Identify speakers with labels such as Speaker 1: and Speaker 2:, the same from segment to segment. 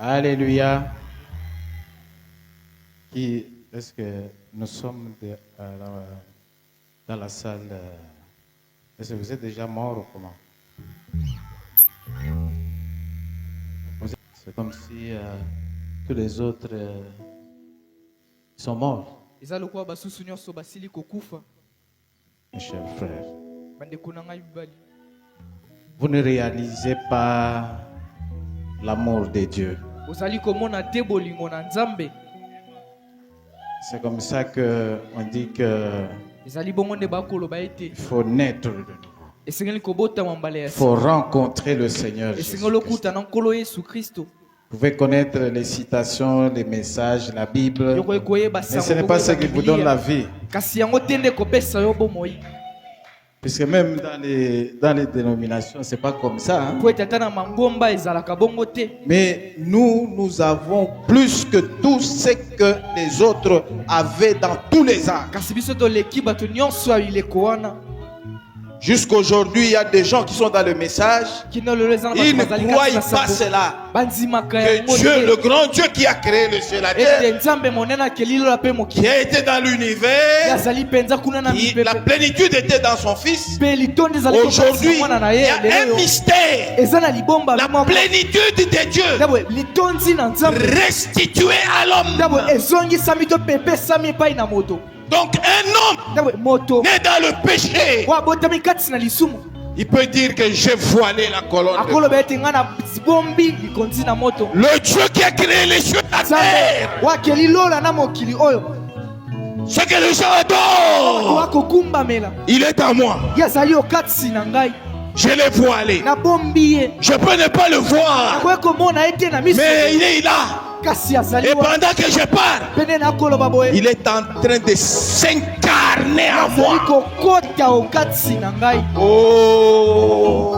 Speaker 1: Alléluia. Est-ce que nous sommes dans la salle? Est-ce que vous êtes déjà mort ou comment? C'est comme si tous les autres sont morts. Mes chers frères, vous ne réalisez pas l'amour de Dieu. C'est comme ça qu'on dit que il faut naître de nouveau. Il faut rencontrer le Seigneur Jésus-Christ. Vous pouvez connaître les citations, les messages, la Bible, mais ce n'est pas ce qui vous donne la vie. Puisque même dans les dénominations, ce n'est pas comme ça. Hein? Mais nous avons plus que tout ce que les autres avaient dans tous les arts. Jusqu'aujourd'hui, il y a des gens qui sont dans le message. Ils ne croient pas cela. Que Dieu, le grand Dieu qui a créé le ciel et la terre, qui a été dans l'univers, la plénitude était dans son Fils. Aujourd'hui, il y a un mystère. La plénitude de Dieu restituée à l'homme. Donc un homme né dans le péché, il peut dire que j'ai voilé la colonne de feu. Le Dieu qui a créé les cieux et la terre, ce que les gens adorent, il est à moi. Je l'ai voilé. Je peux ne pas le voir, mais il est là. Et pendant que je parle, il est en train de s'incarner en moi. Oh.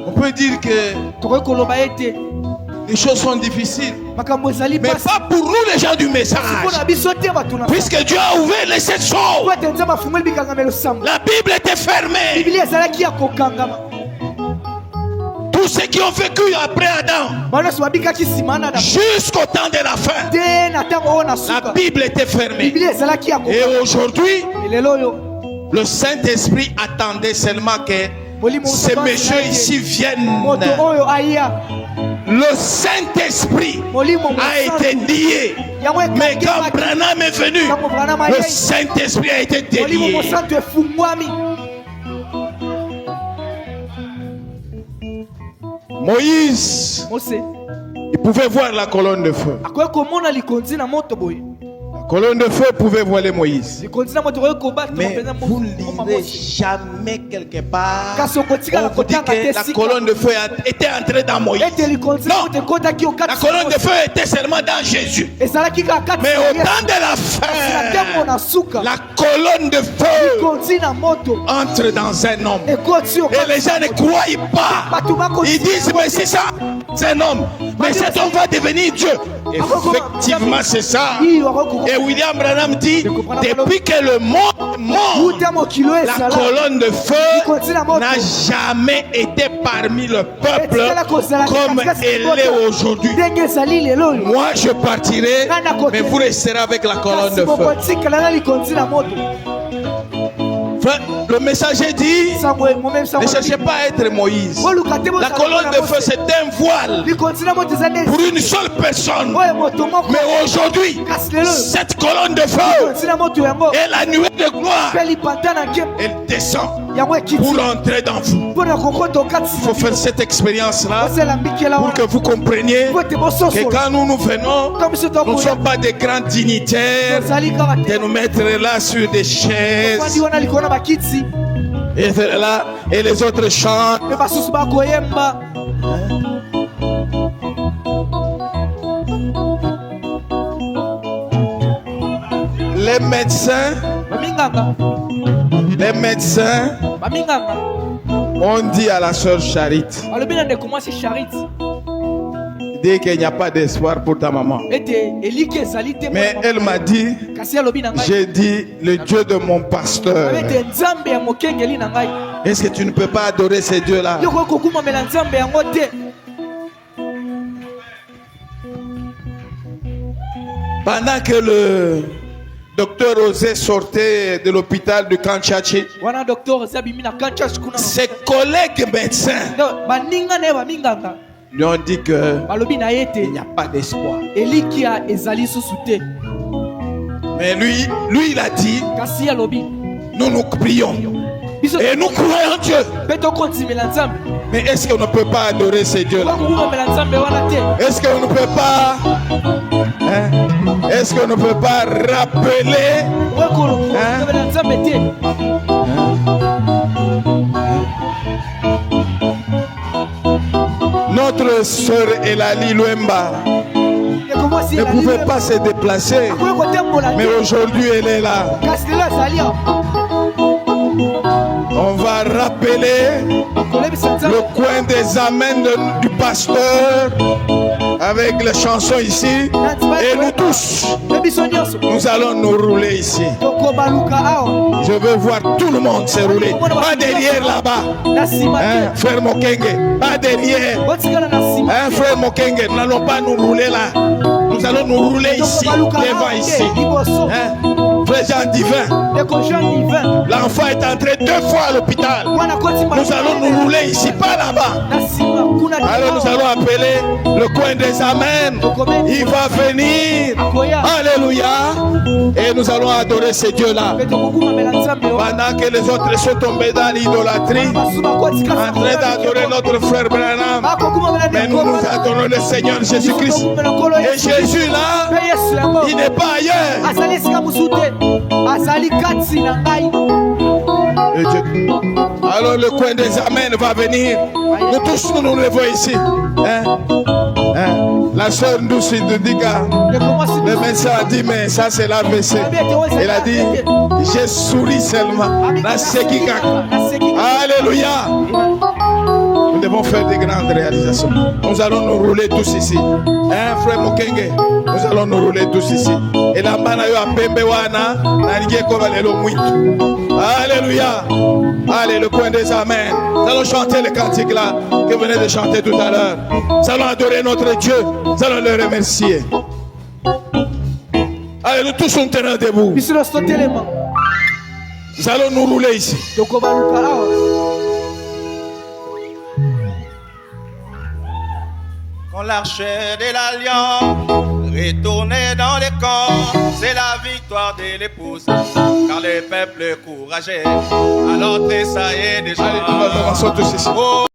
Speaker 1: On peut dire que les choses sont difficiles, mais pas pour nous les gens du message. Puisque Dieu a ouvert les 7 choses, la Bible était fermée. Tous ceux qui ont vécu après Adam jusqu'au temps de la fin, la Bible était fermée. Et aujourd'hui, le Saint-Esprit attendait seulement que ces messieurs ici viennent. Le Saint-Esprit a été lié. Mais quand Branham est venu, le Saint-Esprit a été délié. Moïse, il pouvait voir la colonne de feu. La colonne de feu pouvait voiler Moïse. Mais vous ne lirez jamais quelque part on vous dit que la colonne de feu était entrée dans Moïse. Non, la colonne de feu était seulement dans Jésus. Mais au temps de la fin, la colonne de feu entre dans un homme. Et les gens ne croient pas. Ils disent, mais c'est ça, c'est un homme. Mais cet homme va devenir Dieu. Effectivement, c'est ça. Et William Branham dit, depuis que le monde est mort, la colonne de feu n'a jamais été parmi le peuple comme elle est aujourd'hui. Moi, je partirai, mais vous resterez avec la colonne de feu. Le messager dit, ne cherchez pas à être Moïse. La colonne de feu, c'est un voile pour une seule personne. Mais aujourd'hui, cette colonne de feu est la nuée de gloire. Elle descend pour entrer dans vous. Il faut faire cette expérience-là pour que vous compreniez que quand nous venons, nous ne sommes pas des grands dignitaires de nous mettre là sur des chaises. Et là, et les autres chantent. Les médecins ont dit à la sœur Charite, dit qu'il n'y a pas d'espoir pour ta maman. Mais elle m'a dit, j'ai dit, le Dieu de mon pasteur. Est-ce que tu ne peux pas adorer ces dieux-là? Pendant que le docteur Osé sortait de l'hôpital de Kanchachi, ses collègues médecins lui ont dit qu'il n'y a pas d'espoir. Mais lui il a dit, nous prions et nous croyons en Dieu. Mais est-ce qu'on ne peut pas adorer ces dieux-là? Est-ce qu'on ne peut pas est-ce qu'on ne peut pas rappeler notre sœur Elali Luemba ne pouvait pas se déplacer, mais aujourd'hui elle est là. On va rappeler le coin des amens du pasteur avec les chansons ici. Et nous tous, nous allons nous rouler ici. Je veux voir tout le monde se rouler. Pas derrière là-bas. Frère Mokenge. Pas derrière. Frère Mokenge. Nous n'allons pas nous rouler là. Nous allons nous rouler ici. Devant ici. Frère Jean Divin. L'enfant est entré 2 fois à l'hôpital. Nous allons nous rouler ici, pas là-bas. Alors nous allons appeler le coin des amens. Il va venir. Alléluia. Et nous allons adorer ce Dieu-là. Pendant que les autres sont tombés dans l'idolâtrie, en train d'adorer notre frère Branham. Mais nous adorons le Seigneur Jésus-Christ. Et Jésus là, il n'est pas ailleurs. Alors le coin des amens va venir. Nous tous nous levons ici. La soeur Ndouci de Diga, le médecin a dit, mais ça c'est l'AVC. Il a dit, j'ai souri seulement. Alléluia. Nous devons faire des grandes réalisations. Nous allons nous rouler tous ici. Frère Mokenge, nous allons nous rouler tous ici. Et la mana yo apembe wana, nanige koba lelo mwitu. Alléluia. Allez, le coin des amens. Nous allons chanter le cantique là que vous venez de chanter tout à l'heure. Nous allons adorer notre Dieu. Nous allons le remercier. Allez, nous tous sommes tenus debout. Nous allons nous rouler ici.
Speaker 2: Quand l'arche de l'alliance retournait dans les camps, c'est la victoire de l'épouse, car le peuple courageux à l'entrée ça y est déjà.
Speaker 1: Allez, nous commençons tous ici.
Speaker 2: Oh,